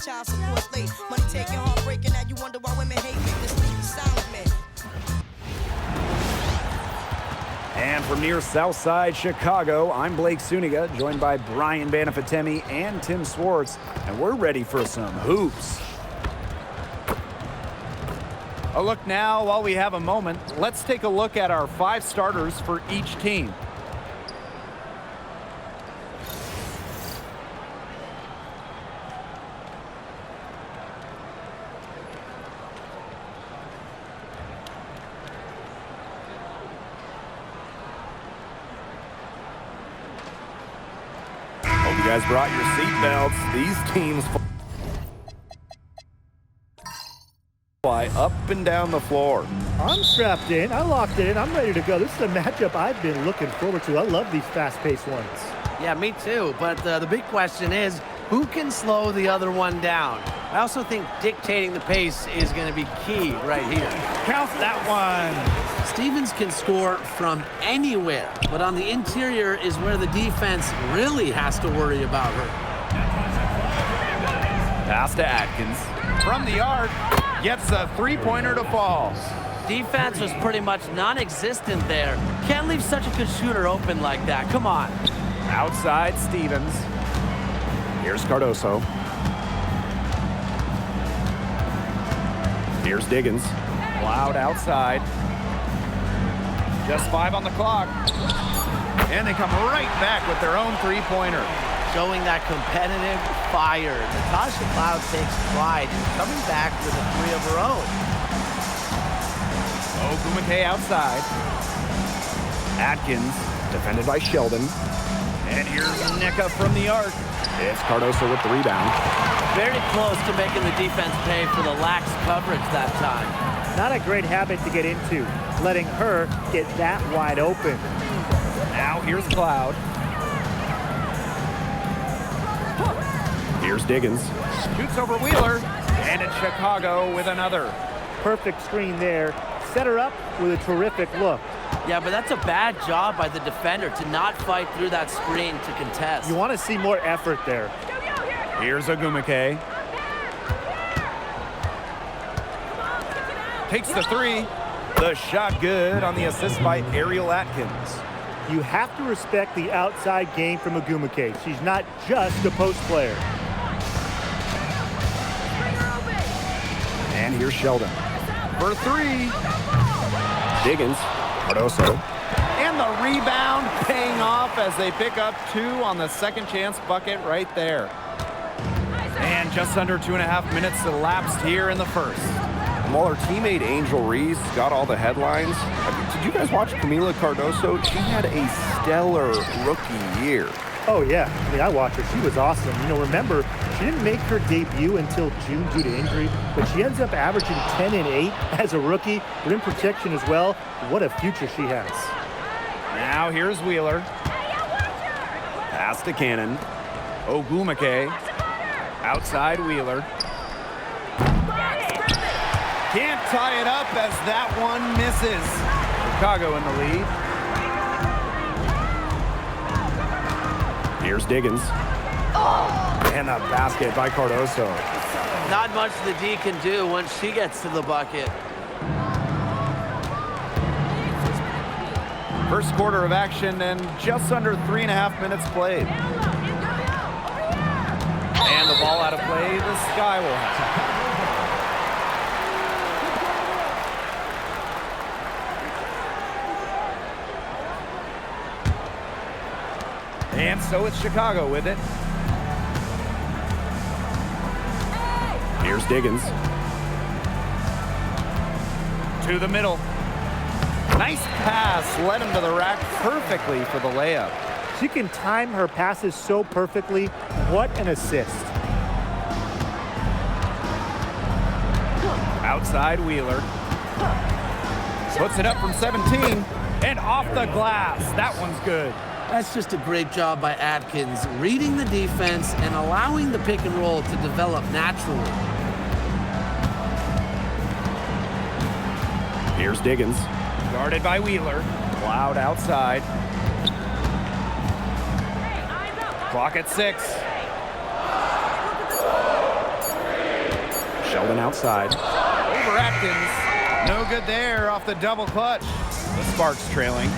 child support late. Money taking, heartbreaking. Now you wonder why women hate me. This leave silent man. And from near Southside Chicago, I'm Blake Suniga, joined by Brian Banafatemi and Tim Swartz, and we're ready for some hoops. A look now, while we have a moment, let's take a look at our 5 starters for each team. Hope you guys brought your seatbelts. These teams fly up and down the floor. I'm strapped in. I locked it in. I'm ready to go. This is a matchup I've been looking forward to. I love these fast-paced ones. Yeah, me too. But the big question is, who can slow the other one down? I also think dictating the pace is going to be key right here. Count that one. Stevens can score from anywhere, but on the interior is where the defense really has to worry about her. Pass to Atkins. From the arc, gets a three-pointer to fall. Defense was pretty much non-existent there. Can't leave such a good shooter open like that. Come on. Outside Stevens. Here's Cardoso. Here's Diggins. Loud outside. Just 5 on the clock. And they come right back with their own three-pointer. Showing that competitive fire. Natasha Cloud takes pride in coming back with a 3 of her own. Ogumake outside. Atkins, defended by Sheldon. And here's Nneka from the arc. It's Cardoso with the rebound. Very close to making the defense pay for the lax coverage that time. Not a great habit to get into, letting her get that wide open. Now here's Cloud. Here's Diggins. Shoots over Wheeler. And it's Chicago with another. Perfect screen there. Set her up with a terrific look. Yeah, but that's a bad job by the defender to not fight through that screen to contest. You want to see more effort there. Here's Ogumake. Takes the 3. The shot good on the assist by Ariel Atkins. You have to respect the outside game from Ogumake. She's not just a post player. And here's Sheldon. For 3. Diggins. Cardoso. And the rebound paying off as they pick up 2 on the second chance bucket right there. And just under 2.5 minutes elapsed here in the first. And while her teammate Angel Reese got all the headlines, did you guys watch Camila Cardoso? She had a stellar rookie year. Oh, yeah. I mean, I watched her. She was awesome. You know, remember, she didn't make her debut until June due to injury, but she ends up averaging 10 and 8 as a rookie. Rim protection as well. What a future she has. Now here's Wheeler. Pass to Cannon. Ogumake. Outside Wheeler. Can't tie it up as that one misses. Chicago in the lead. Here's Diggins. And a basket by Cardoso. Not much the D can do once she gets to the bucket. First quarter of action and just under 3.5 minutes played. And the ball out of play, the Sky will have. And so it's Chicago with it. Here's Diggins. To the middle. Nice pass, led him to the rack perfectly for the layup. She can time her passes so perfectly. What an assist. Outside Wheeler. Puts it up from 17 and off the glass. That one's good. That's just a great job by Atkins, reading the defense and allowing the pick and roll to develop naturally. Here's Diggins. Guarded by Wheeler. Cloud outside. Clock at 6. Sheldon outside. Over Atkins. No good there off the double clutch. The Sparks trailing.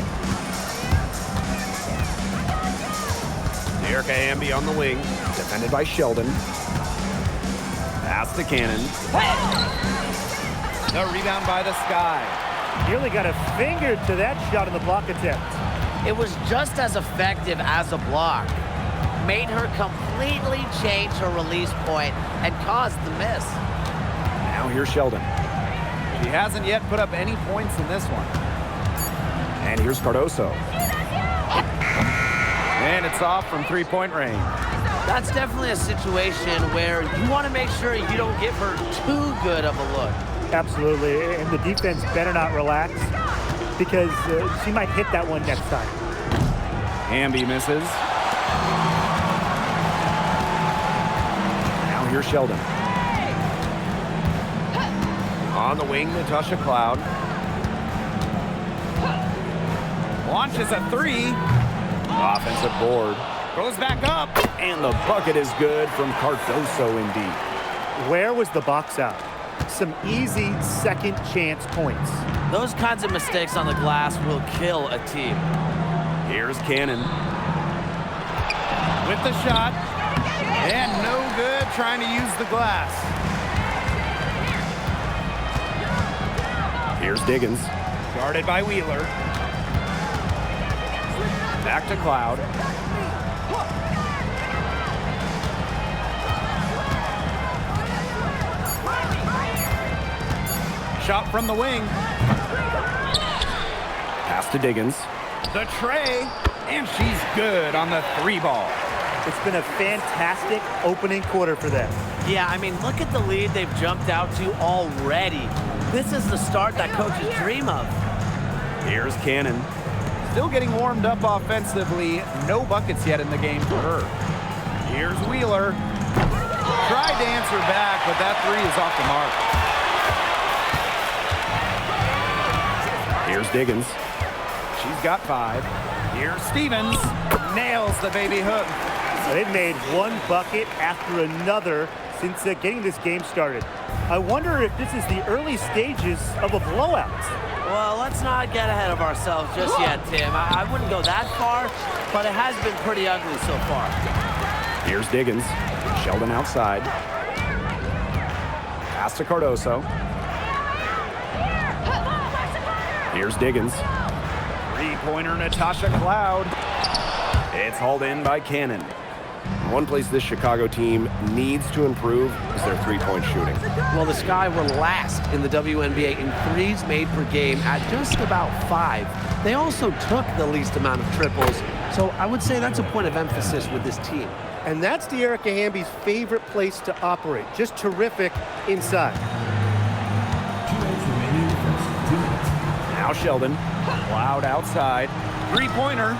Erica Hamby on the wing. Defended by Sheldon. Pass to Cannon. The rebound by the Sky. Nearly got a finger to that shot in the block attempt. It was just as effective as a block. Made her completely change her release point and caused the miss. Now here's Sheldon. She hasn't yet put up any points in this one. And here's Cardoso. And it's off from three-point range. That's definitely a situation where you want to make sure you don't give her too good of a look. Absolutely, and the defense better not relax because she might hit that one next time. Hamby misses. Now here's Sheldon. On the wing, Natasha Cloud. Launches a three. Offensive board. Goes back up. And the bucket is good from Cardoso indeed. Where was the box out? Some easy second chance points. Those kinds of mistakes on the glass will kill a team. Here's Cannon. With the shot. And no good trying to use the glass. Here's Diggins. Guarded by Wheeler. Back to Cloud. Shot from the wing. Pass to Diggins. The tray. And she's good on the three ball. It's been a fantastic opening quarter for them. Yeah, I mean, look at the lead they've jumped out to already. This is the start that coaches dream of. Here's Cannon. Still getting warmed up offensively. No buckets yet in the game for her. Here's Wheeler. Tried to answer back, but that three is off the mark. Here's Diggins. She's got 5. Here's Stevens. Nails the baby hook. They've made one bucket after another since getting this game started. I wonder if this is the early stages of a blowout. Well, let's not get ahead of ourselves just yet, Tim. I wouldn't go that far, but it has been pretty ugly so far. Here's Diggins. Sheldon outside. Pass to Cardoso. Here's Diggins. Three-pointer Natasha Cloud. It's hauled in by Cannon. One place this Chicago team needs to improve is their three-point shooting. Well, the Sky were last in the WNBA in threes made per game at just about 5. They also took the least amount of triples, so I would say that's a point of emphasis with this team. And that's Erica Hamby's favorite place to operate. Just terrific inside. Now Sheldon. Cloud outside. Three-pointer.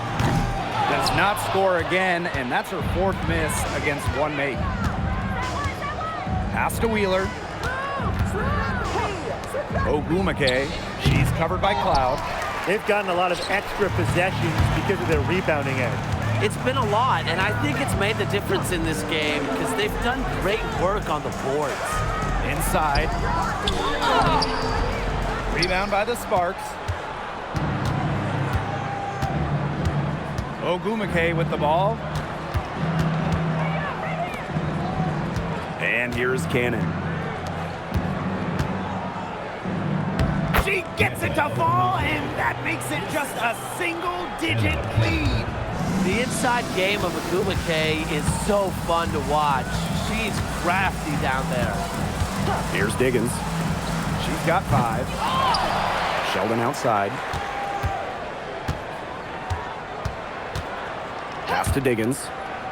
Does not score again, and that's her 4th miss against one mate. Pass to Wheeler. Ogumake. She's covered by Cloud. They've gotten a lot of extra possessions because of their rebounding edge. It's been a lot, and I think it's made the difference in this game because they've done great work on the boards. Inside. Rebound by the Sparks. Ogumake with the ball. And here's Cannon. She gets it to fall, and that makes it just a single-digit lead. The inside game of Ogumake is so fun to watch. She's crafty down there. Here's Diggins. She's got 5. Sheldon outside. Pass to Diggins.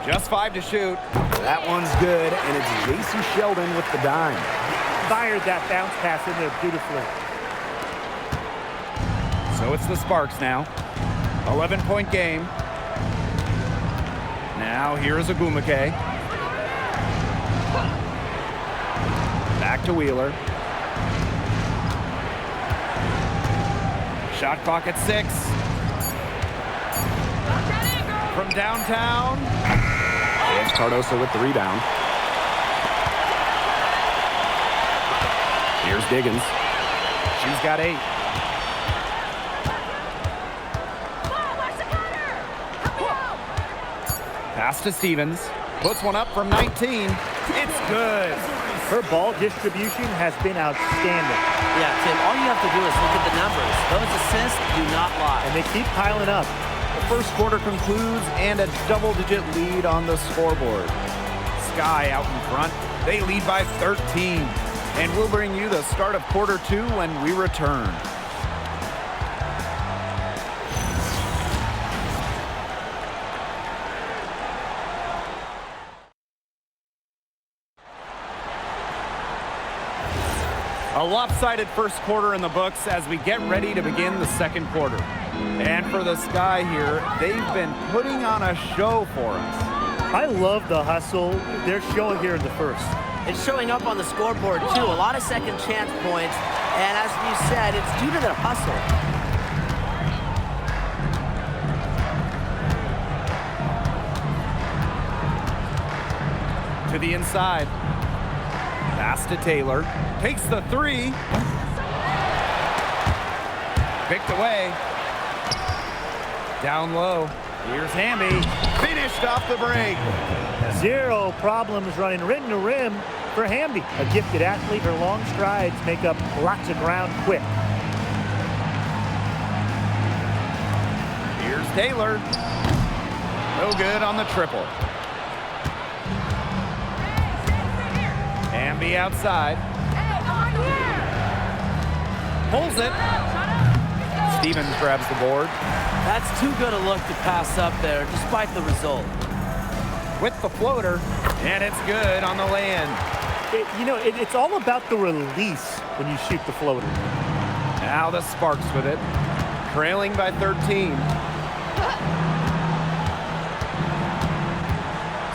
Just 5 to shoot. That one's good, and it's Jacy Sheldon with the dime. Fired that bounce pass in there beautifully. So it's the Sparks now. 11-point game. Now here's Ogumake. Back to Wheeler. Shot clock at 6. From downtown. It's Cardoso with the rebound. Here's Diggins. She's got 8. Pass to Stevens. Puts one up from 19. It's good. Her ball distribution has been outstanding. Yeah, Tim, all you have to do is look at the numbers. Those assists do not lie. And they keep piling up. The first quarter concludes and a double-digit lead on the scoreboard. Sky out in front. They lead by 13. And we'll bring you the start of quarter 2 when we return. A lopsided first quarter in the books as we get ready to begin the second quarter. And for the Sky here, they've been putting on a show for us. I love the hustle they're showing here in the first. It's showing up on the scoreboard, too. A lot of second chance points. And as you said, it's due to their hustle. To the inside. Pass to Taylor. Takes the 3. Picked away. Down low. Here's Hamby. Finished off the break. 0 problems running rim to rim for Hamby. A gifted athlete, her long strides make up lots of ground quick. Here's Taylor. No good on the triple. Hamby outside. Pulls it. Stevens grabs the board. That's too good a look to pass up there, despite the result. With the floater, and it's good on the land. It's all about the release when you shoot the floater. Now the Sparks with it, trailing by 13.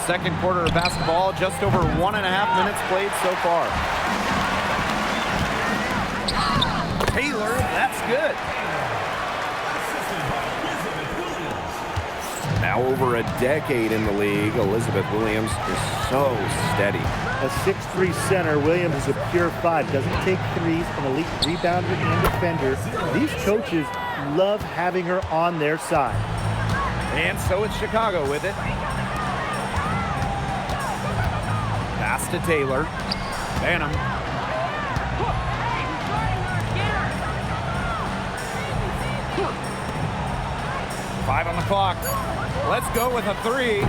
Second quarter of basketball, just over 1.5 minutes played so far. Taylor, that's good. Now over a decade in the league, Elizabeth Williams is so steady. A 6'3" center, Williams is a pure 5. Doesn't take threes, an elite rebounder and defender. These coaches love having her on their side. And so it's Chicago with it. Pass to Taylor. Banham. Five on the clock. Let's go with a 3.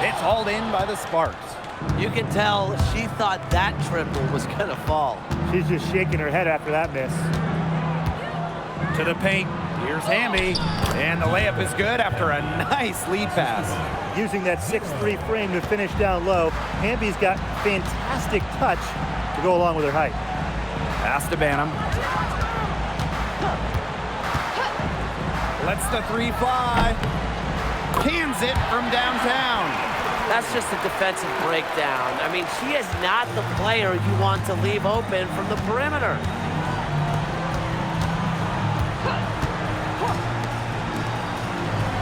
It's hauled in by the Sparks. You can tell she thought that triple was going to fall. She's just shaking her head after that miss. To the paint. Here's Hamby. And the layup is good after a nice lead pass. Using that 6'3" frame to finish down low, Hamby's got fantastic touch to go along with her height. Pass to Banham. Lets the 3 fly. Cans it from downtown. That's just a defensive breakdown. I mean, she is not the player you want to leave open from the perimeter.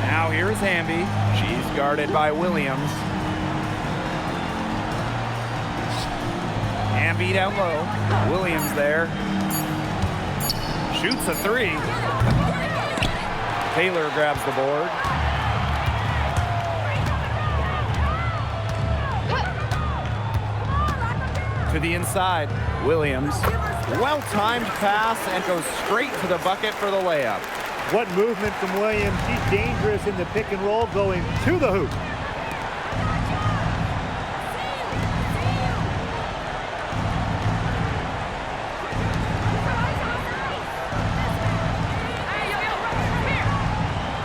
Now here's Hamby. She's guarded by Williams. Hamby down low. Williams there. Shoots a 3. Taylor grabs the board. To the inside. Williams. Well-timed pass and goes straight to the bucket for the layup. What movement from Williams. She's dangerous in the pick and roll going to the hoop.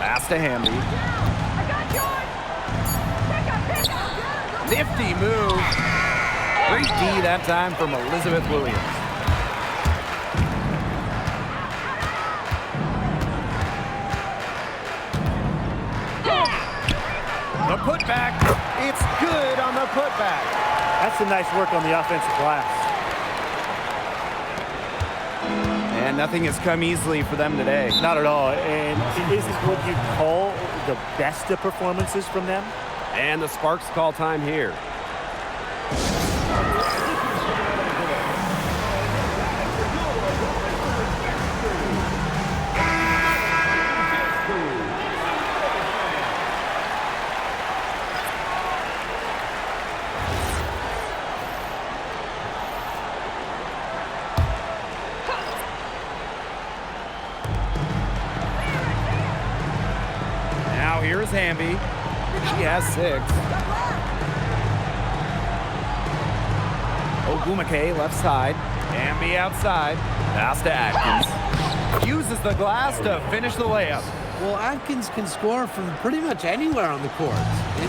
Pass to Hamby. Nifty move. Great D that time from Elizabeth Williams. The putback, it's good on the putback. That's some nice work on the offensive glass. And nothing has come easily for them today. Not at all. And is this what you'd call the best of performances from them? And the Sparks call time here. Here's Hamby. She has 6. Ogumake left side. Hamby outside. Pass to Atkins. Uses the glass to finish the layup. Well, Atkins can score from pretty much anywhere on the court.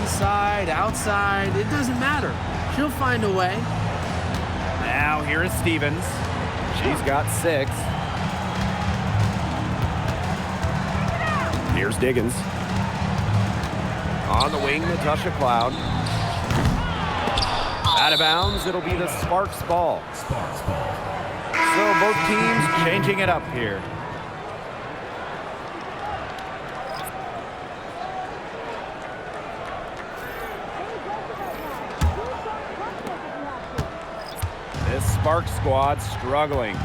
Inside, outside, it doesn't matter. She'll find a way. Now here is Stevens. She's got 6. Here's Diggins. On the wing, Natasha Cloud. Out of bounds, it'll be the Sparks ball. So both teams changing it up here. This Sparks squad struggling.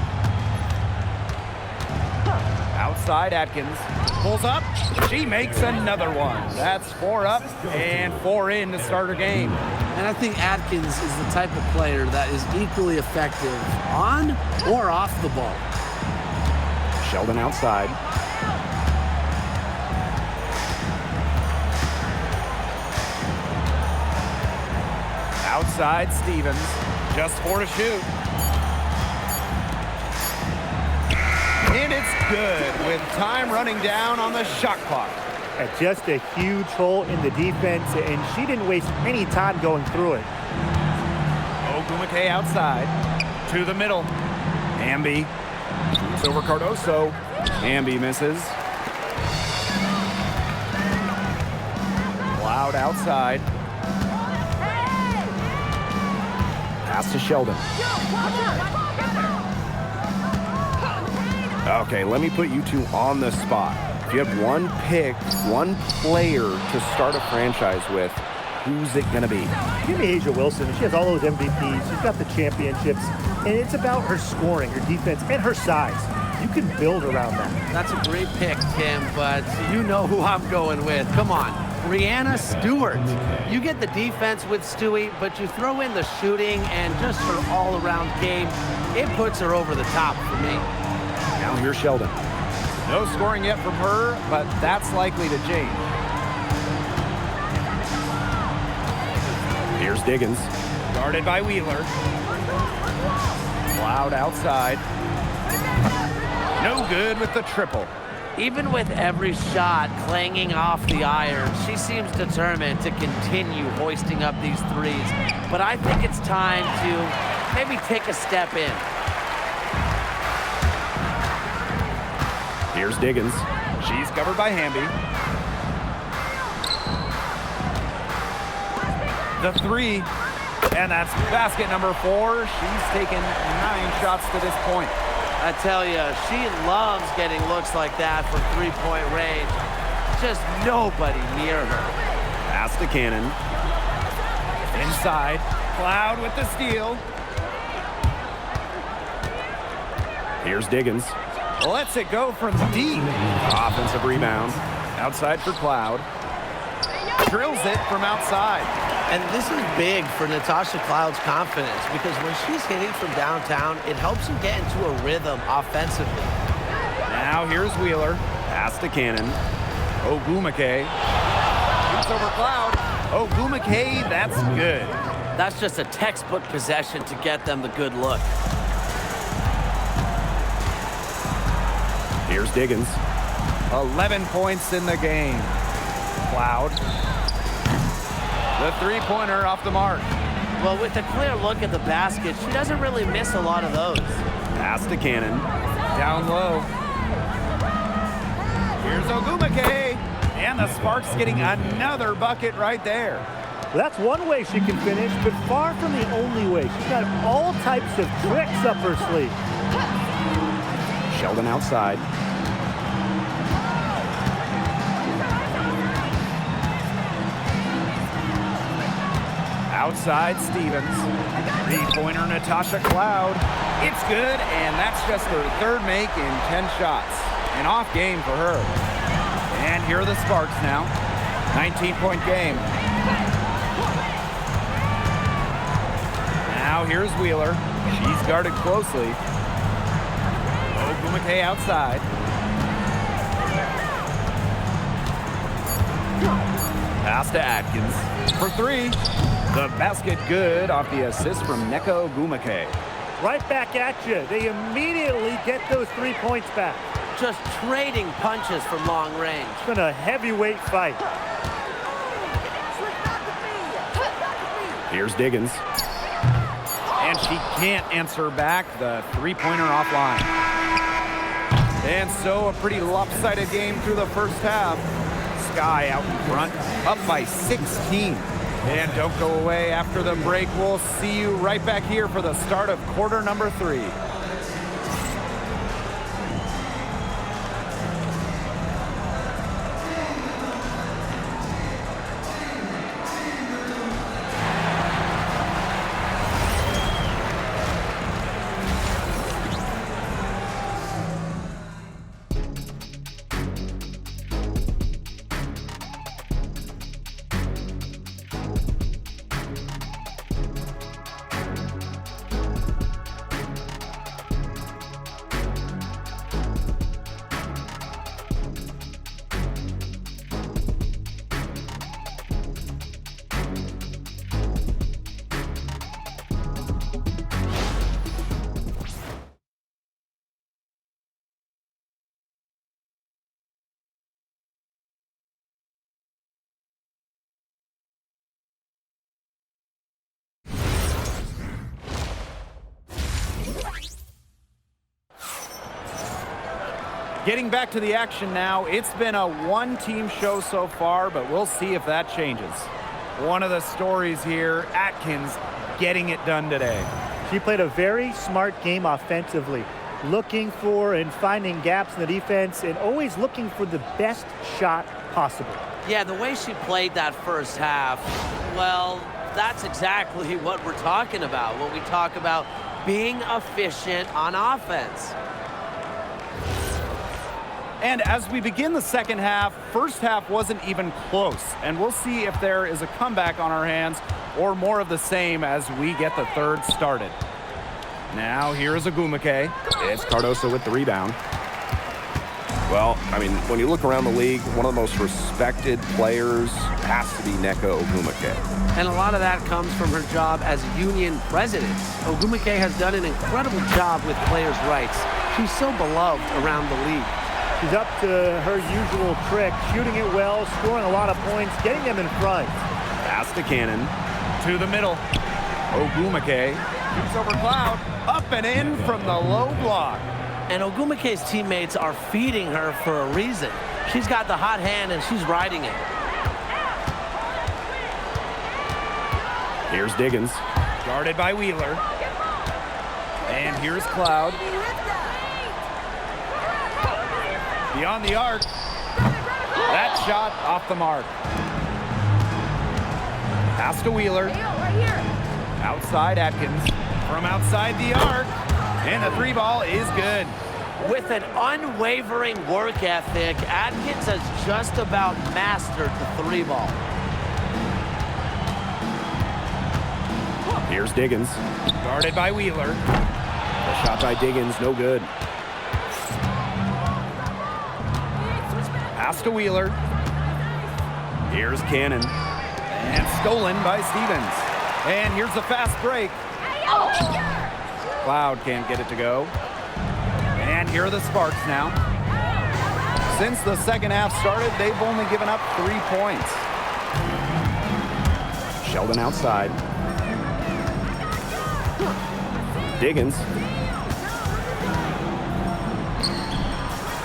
Outside Atkins. Pulls up. She makes another one. That's 4 up and 4 in to start her game. And I think Atkins is the type of player that is equally effective on or off the ball. Sheldon outside. Outside Stevens. Just 4 to shoot. And it's good with time running down on the shot clock. Just a huge hole in the defense, and she didn't waste any time going through it. Ogumake outside. To the middle. Hamby. Shoots over Cardoso. Hamby misses. Cloud outside. Pass to Sheldon. Okay, let me put you two on the spot. If you have one pick, one player to start a franchise with, who's it going to be? Give me Asia Wilson. She has all those MVPs. She's got the championships. And it's about her scoring, her defense, and her size. You can build around that. That's a great pick, Tim, but you know who I'm going with. Come on. Brianna Stewart. You get the defense with Stewie, but you throw in the shooting and just her all-around game. It puts her over the top for me. Now here's Sheldon. No scoring yet from her, but that's likely to change. Here's Diggins. Guarded by Wheeler. Cloud outside. No good with the triple. Even with every shot clanging off the iron, she seems determined to continue hoisting up these threes. But I think it's time to maybe take a step in. Here's Diggins. She's covered by Hamby. The 3, and that's basket number 4. She's taken 9 shots to this point. I tell you, she loves getting looks like that from three-point range. Just nobody near her. Pass to Cannon. Inside. Cloud with the steal. Here's Diggins. Lets it go from deep. Offensive rebound. Outside for Cloud. Drills it from outside. And this is big for Natasha Cloud's confidence because when she's hitting from downtown, it helps her get into a rhythm offensively. Now here's Wheeler. Pass to Cannon. Ogumake. Shoots over Cloud. Ogumake, that's good. That's just a textbook possession to get them the good look. Here's Diggins. 11 points in the game. Cloud. The three-pointer off the mark. Well, with a clear look at the basket, she doesn't really miss a lot of those. Pass to Cannon. Down low. Here's Ogumake. And the Sparks getting another bucket right there. Well, that's one way she can finish, but far from the only way. She's got all types of tricks up her sleeve. Sheldon outside. Outside Stevens. Three-pointer Natasha Cloud. It's good, and that's just her 3rd make in 10 shots. An off game for her. And here are the Sparks now. 19-point game. Now here's Wheeler. She's guarded closely. Ogumake outside. Pass to Atkins for three. The basket good off the assist from Neko Ogumake. Right back at you. They immediately get those 3 points back. Just trading punches from long range. It's been a heavyweight fight. Here's Diggins. And she can't answer back. The three-pointer offline. And so a pretty lopsided game through the first half. Sky out in front, up by 16. And don't go away after the break. We'll see you right back here for the start of quarter number 3. Getting back to the action now, it's been a one-team show so far, but we'll see if that changes. One of the stories here, Atkins getting it done today. She played a very smart game offensively, looking for and finding gaps in the defense and always looking for the best shot possible. Yeah, the way she played that first half, well, that's exactly what we're talking about when we talk about being efficient on offense. And as we begin the second half, first half wasn't even close. And we'll see if there is a comeback on our hands or more of the same as we get the third started. Now here's Ogumake. It's Cardoso with the rebound. Well, I mean, when you look around the league, one of the most respected players has to be Neko Ogumake. And a lot of that comes from her job as union president. Ogumake has done an incredible job with players' rights. She's so beloved around the league. She's up to her usual trick, shooting it well, scoring a lot of points, getting them in front. Pass to Cannon. To the middle. Ogumake shoots over Cloud. Up and in from the low block. And Ogumake's teammates are feeding her for a reason. She's got the hot hand and she's riding it. Here's Diggins. Guarded by Wheeler. And here's Cloud. Beyond the arc. That shot off the mark. Pass to Wheeler. Outside Atkins. From outside the arc. And the three ball is good. With an unwavering work ethic, Atkins has just about mastered the three ball. Here's Diggins. Guarded by Wheeler. The shot by Diggins, no good. Pass to Wheeler. Here's Cannon. And stolen by Stevens. And here's the fast break. Cloud can't get it to go. And here are the Sparks now. Since the second half started, they've only given up 3 points. Sheldon outside. Diggins.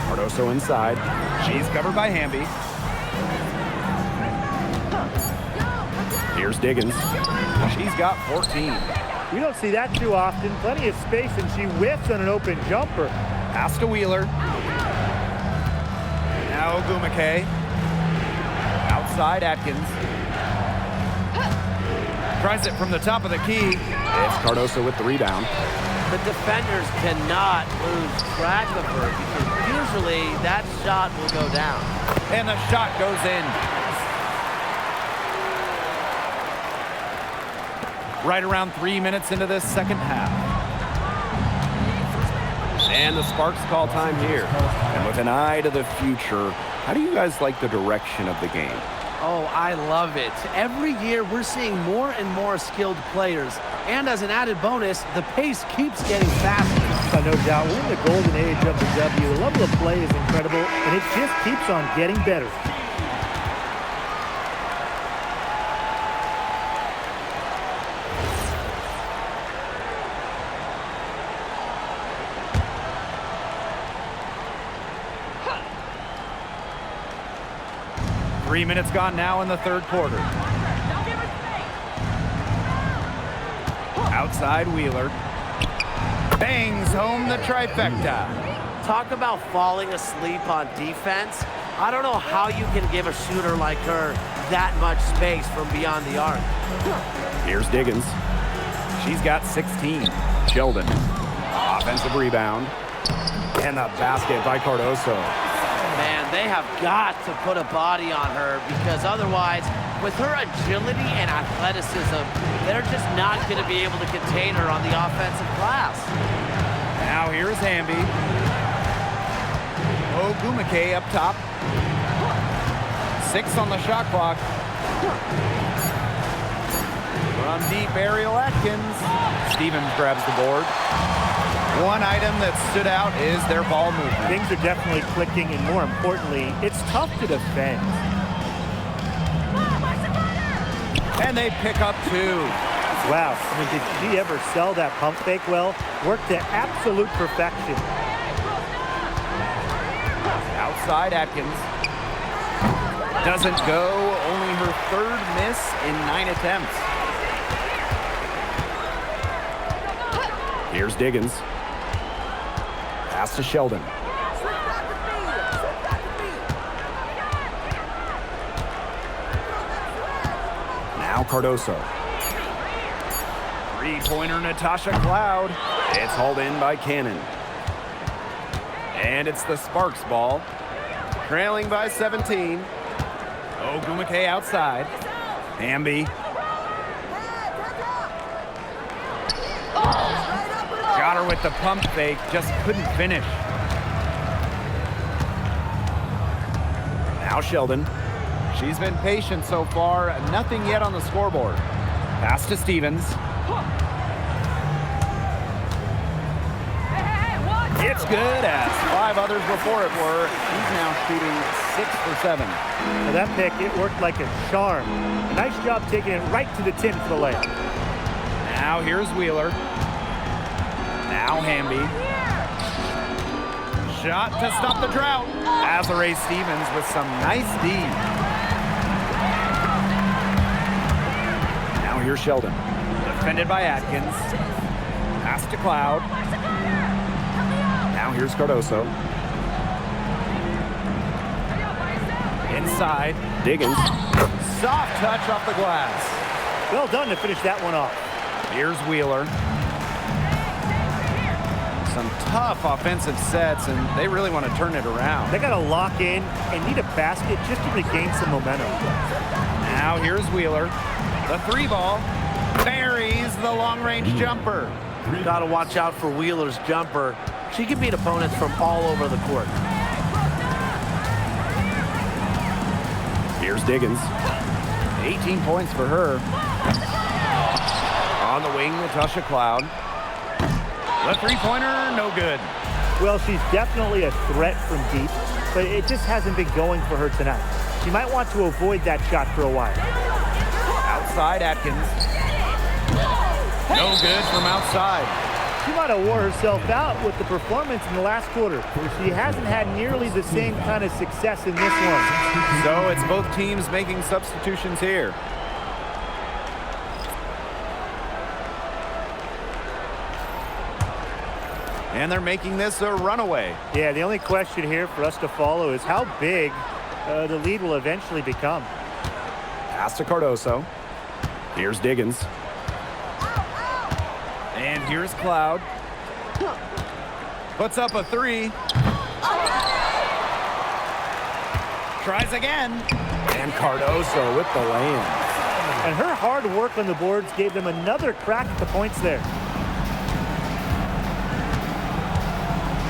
Cardoso inside. She's covered by Hamby. Here's Diggins. She's got 14. We don't see that too often. Plenty of space, and she whiffs on an open jumper. Pass to Wheeler. Now Ogumake. Outside Atkins. Tries it from the top of the key. It's Cardoso with the rebound. The defenders cannot lose track of her because usually that shot will go down. And the shot goes in. Right around 3 minutes into this second half. And the Sparks call time here. And with an eye to the future, how do you guys like the direction of the game? Oh, I love it. Every year we're seeing more and more skilled players. And as an added bonus, the pace keeps getting faster. No doubt, we're in the golden age of the W. The level of play is incredible, and it just keeps on getting better. Three minutes gone now in the third quarter. Outside Wheeler. Bangs home the trifecta. Talk about falling asleep on defense. I don't know how you can give a shooter like her that much space from beyond the arc. Here's Diggins. She's got 16. Sheldon. Offensive rebound. And the basket by Cardoso. Man, they have got to put a body on her because otherwise, with her agility and athleticism, they're just not going to be able to contain her on the offensive glass. Now here's Hamby. Ogumake up top. 6 on the shot clock. From deep, Ariel Atkins. Stevens grabs the board. One item that stood out is their ball movement. Things are definitely clicking, and more importantly, it's tough to defend. And they pick up 2. Wow, I mean, did she ever sell that pump fake well? Worked to absolute perfection. Outside Atkins. Doesn't go, only her 3rd miss in 9 attempts. Here's Diggins. Pass to Sheldon. Now Cardoso. Three-pointer Natasha Cloud. It's hauled in by Cannon. And it's the Sparks ball. Trailing by 17. Ogumake outside. Hamby. Got her with the pump fake, just couldn't finish. Now Sheldon. She's been patient so far, nothing yet on the scoreboard. Pass to Stevens. It's good, as 5 others before it were. He's now shooting 6 for 7. Now that pick, it worked like a charm. Nice job taking it right to the tin for the layup. Now here's Wheeler. Now Hamby. Shot to stop the drought. Azare Stevens with some nice D. Now here's Sheldon. Defended by Atkins. Pass to Cloud. Now here's Cardoso. Inside. Diggins. Soft touch off the glass. Well done to finish that one off. Here's Wheeler. Some tough offensive sets, and they really want to turn it around. They got to lock in and need a basket just to regain some momentum. Now here's Wheeler. The 3 ball. Buries the long-range jumper. Got to watch out for Wheeler's jumper. She can beat opponents from all over the court. Here's Diggins. 18 points for her. On the wing, Natasha Cloud. The 3-pointer, no good. Well, she's definitely a threat from deep, but it just hasn't been going for her tonight. She might want to avoid that shot for a while. Outside Atkins. No good from outside. She might have wore herself out with the performance in the last quarter. She hasn't had nearly the same kind of success in this one. So it's both teams making substitutions here. And they're making this a runaway. Yeah, the only question here for us to follow is how big the lead will eventually become. Pass to Cardoso. Here's Diggins. And here's Cloud. Puts up a 3. Tries again. And Cardoso with the lay-in. And her hard work on the boards gave them another crack at the points there.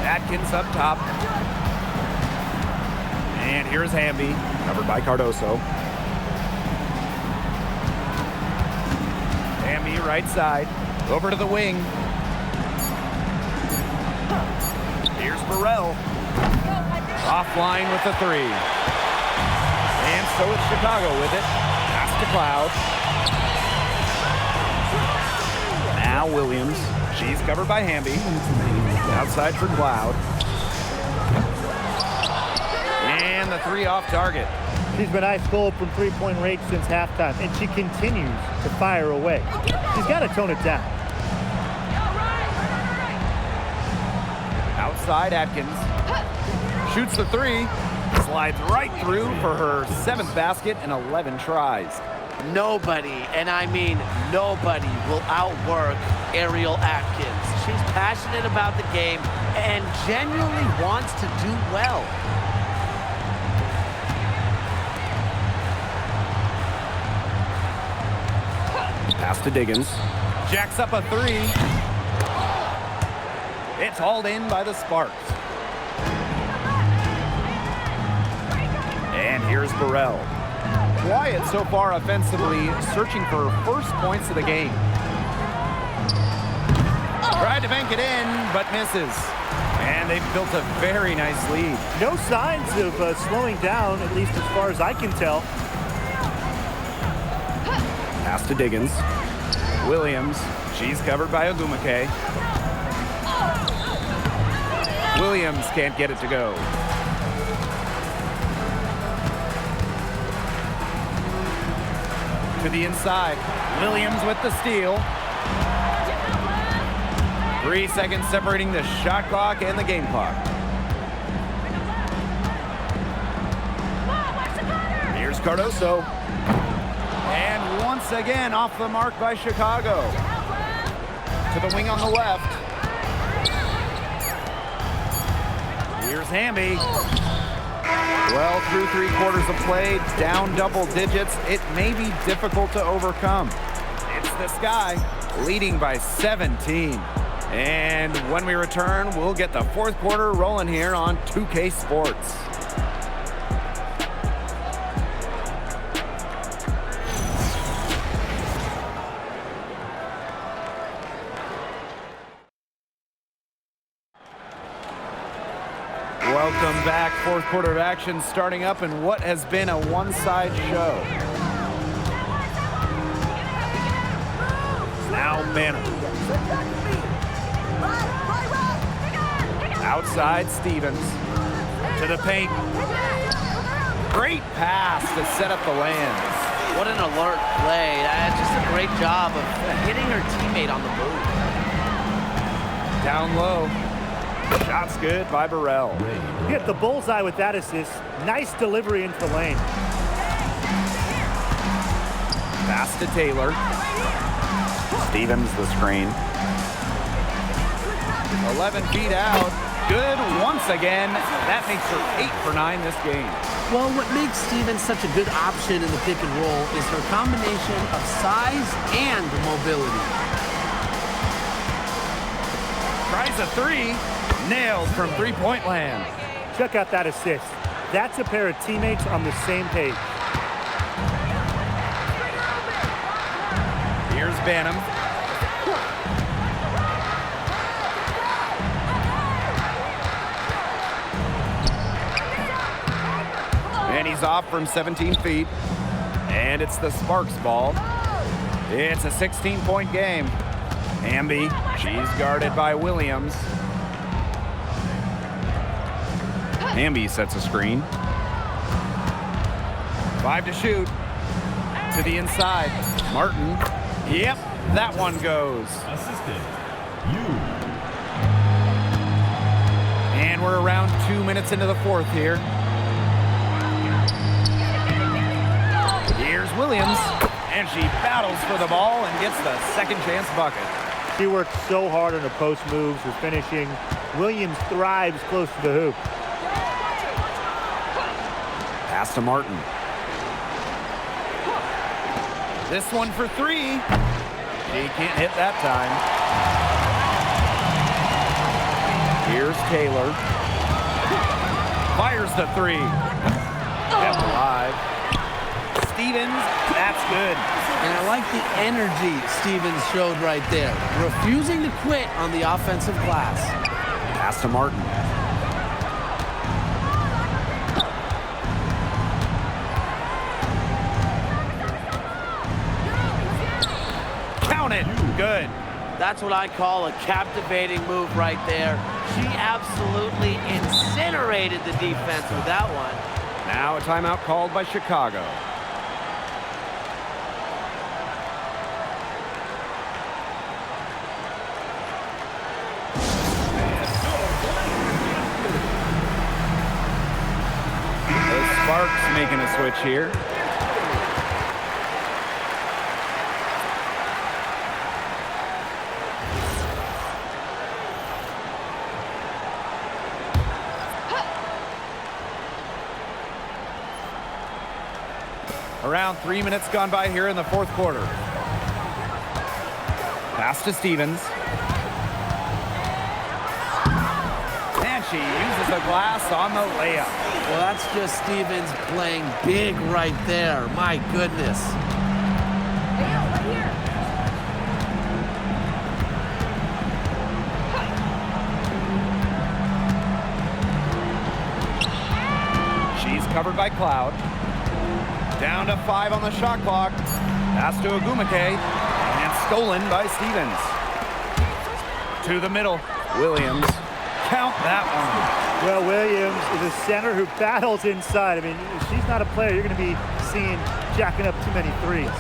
Atkins up top. And here's Hamby, covered by Cardoso. Hamby right side. Over to the wing. Here's Burrell. Offline with the three. And so it's Chicago with it. Pass to Cloud. Now Williams. She's covered by Hamby. Outside for Cloud. And the three off target. She's been ice cold from three-point range since halftime, and she continues to fire away. She's got to tone it down. Outside Atkins. Shoots the three. Slides right through for her 7th basket in 11 tries. Nobody, and I mean nobody, will outwork Ariel Atkins. She's passionate about the game and genuinely wants to do well. Pass to Diggins. Jacks up a three. It's hauled in by the Sparks. And here's Burrell. Quiet so far offensively, searching for first points of the game. Tried to bank it in, but misses. And they've built a very nice lead. No signs of slowing down, at least as far as I can tell. Pass to Diggins. Williams. She's covered by Ogumake. Williams can't get it to go. To the inside. Williams with the steal. 3 seconds separating the shot clock and the game clock. Here's Cardoso. And once again off the mark by Chicago. To the wing on the left. Here's Hamby. Well, through 3 quarters of play, down double digits, it may be difficult to overcome. It's this guy leading by 17. And when we return, we'll get the 4th quarter rolling here on 2K Sports. Welcome back. 4th quarter of action starting up in what has been a one-side show. Now Banham. Outside Stevens. To the paint. Great pass to set up the lands. What an alert play. Just a great job of hitting her teammate on the move. Down low. Shot's good by Burrell. Hit the bullseye with that assist. Nice delivery into the lane. Pass to Taylor. Stevens the screen. 11 feet out. Good once again. That makes her 8 for 9 this game. Well, what makes Stevens such a good option in the pick and roll is her combination of size and mobility. Tries a three. Nails from three-point land. Check out that assist. That's a pair of teammates on the same page. Here's Banham. And he's off from 17 feet. And it's the Sparks ball. It's a 16-point game. Hamby, she's guarded by Williams. Hamby sets a screen. 5 to shoot. To the inside. Martin. Yep, that one goes. Assistant. And we're around 2 minutes into the 4th here. Here's Williams. And she battles for the ball and gets the second chance bucket. She worked so hard on her post moves, her finishing. Williams thrives close to the hoop. Pass to Martin. This one for 3. She can't hit that time. Here's Taylor. Fires the 3. Kept alive. Stevens. That's good. And I like the energy Stevens showed right there, refusing to quit on the offensive glass. Pass to Martin. Count it. Good. That's what I call a captivating move right there. She absolutely incinerated the defense with that one. Now a timeout called by Chicago. The Sparks making a switch here. Around 3 minutes gone by here in the fourth quarter. Pass to Stevens. And she uses the glass on the layup. Well, that's just Stevens playing big right there. My goodness. She's covered by Cloud. Down to 5 on the shot clock. Pass to Agumake. And stolen by Stevens. To the middle. Williams. Count that one. Well, Williams is a center who battles inside. I mean, if she's not a player, you're going to be seeing jacking up too many threes.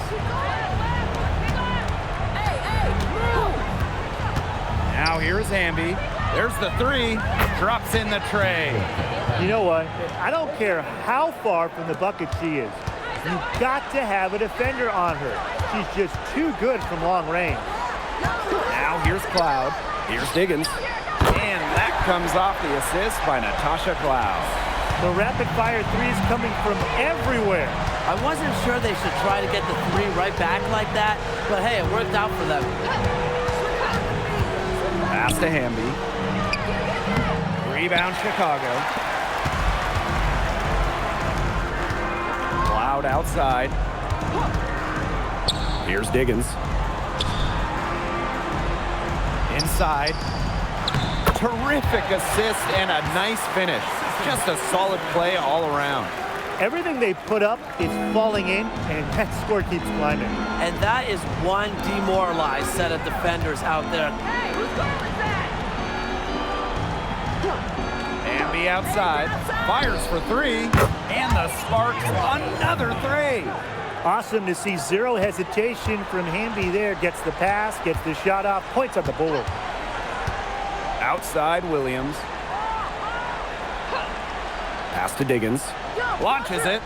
Now here's Hamby. There's the 3. Drops in the tray. You know what? I don't care how far from the bucket she is. You've got to have a defender on her. She's just too good from long range. Now here's Cloud. Here's Diggins. And that comes off the assist by Natasha Cloud. The rapid-fire threes coming from everywhere. I wasn't sure they should try to get the 3 right back like that, but hey, it worked out for them. Pass to Hamby. Rebound Chicago. Cloud outside. Here's Diggins. Inside. Terrific assist and a nice finish. Just a solid play all around. Everything they put up is falling in, and that score keeps climbing. And that is one demoralized set of defenders out there. Hamby outside. Fires for 3. And the Sparks another 3. Awesome to see zero hesitation from Hamby there. Gets the pass, gets the shot off, points on the board. Outside Williams. Pass to Diggins. Launches it.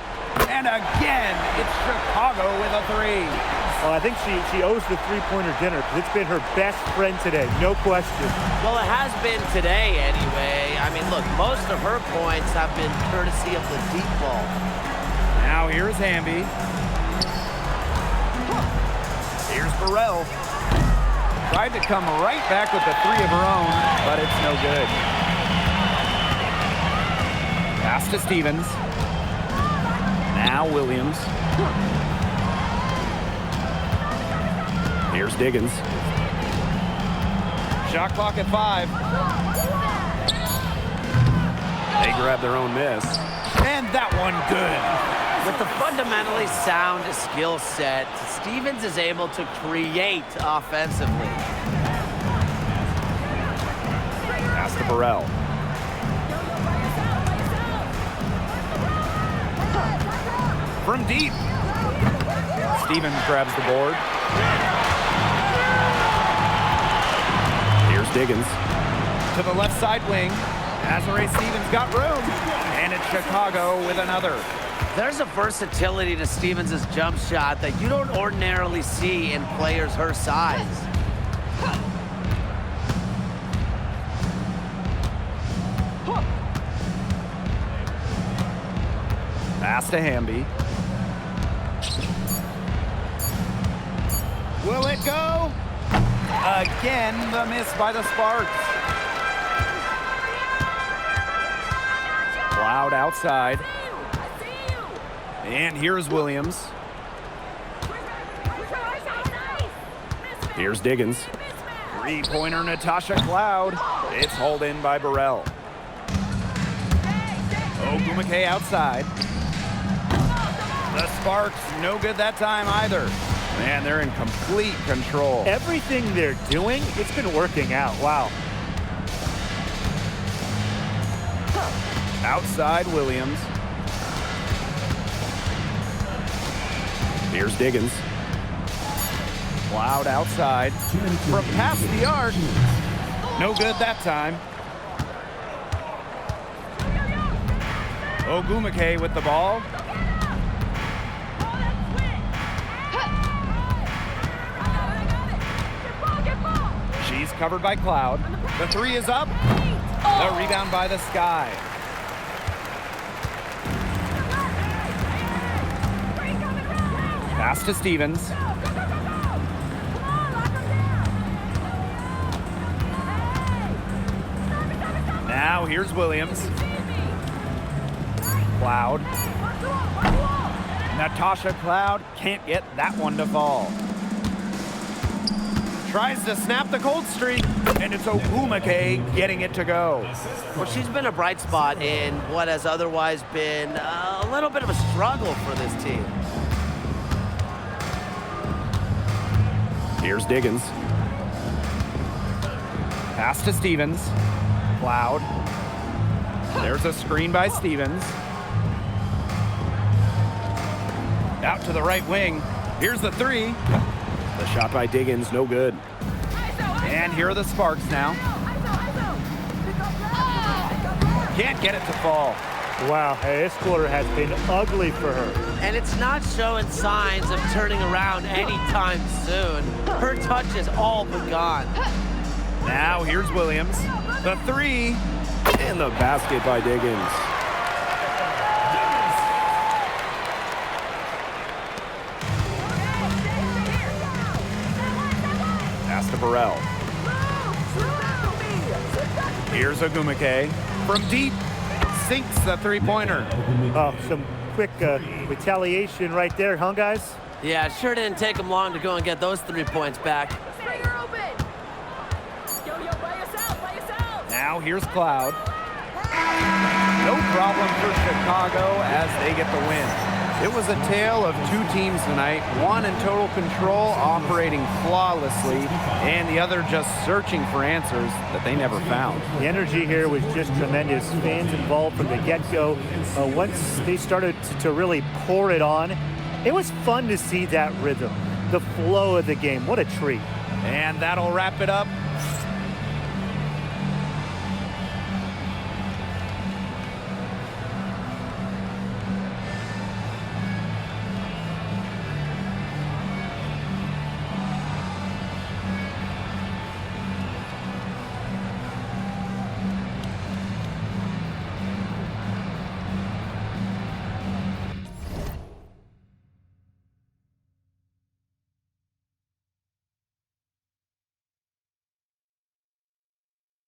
And again, it's Chicago with a 3. Well, I think she owes the three-pointer dinner because it's been her best friend today, no question. Well, it has been today anyway. I mean, look, most of her points have been courtesy of the deep ball. Now here's Hamby. Here's Burrell. Tried to come right back with the 3 of her own, but it's no good. Pass to Stevens. Now Williams. Here's Diggins. Shot clock at 5. They grab their own miss. And that one good. With the fundamentally sound skill set, Stevens is able to create offensively. Pass to Burrell. From deep. Stevens grabs the board. Here's Diggins. To the left side wing. Azure Stevens got room. And it's Chicago with another. There's a versatility to Stevens' jump shot that you don't ordinarily see in players her size. Pass to Hamby. Will it go? Again, the miss by the Sparks. Cloud outside. And here's Williams. Here's Diggins. Three-pointer Natasha Cloud. It's hauled in by Burrell. Ogumake outside. The Sparks, no good that time either. Man, they're in complete control. Everything they're doing, it's been working out. Wow. Outside Williams. Here's Diggins. Cloud outside. From past the arc. No good that time. Ogumake with the ball. She's covered by Cloud. The three is up. The rebound by the Sky. Pass to Stevens. Now here's Williams. Cloud. Natasha Cloud can't get that one to fall. Tries to snap the cold streak, and it's Ogumake getting it to go. Well, she's been a bright spot in what has otherwise been a little bit of a struggle for this team. Here's Diggins. Pass to Stevens. Cloud. There's a screen by Stevens. Out to the right wing. Here's the three. The shot by Diggins, no good. And here are the Sparks now. Can't get it to fall. Wow, hey, this quarter has been ugly for her. And it's not showing signs of turning around anytime soon. Her touch is all but gone. Now here's Williams. The three. And the basket by Diggins. Pass to Burrell. Here's Ogumake. From deep, sinks the three-pointer. Oh, some quick retaliation right there, huh, guys? Yeah, it sure didn't take them long to go and get those 3 points back. Now here's Cloud. No problem for Chicago as they get the win. It was a tale of two teams tonight, one in total control, operating flawlessly, and the other just searching for answers that they never found. The energy here was just tremendous. Fans involved from the get-go. Once they started to really pour it on, it was fun to see that rhythm, the flow of the game. What a treat. And that'll wrap it up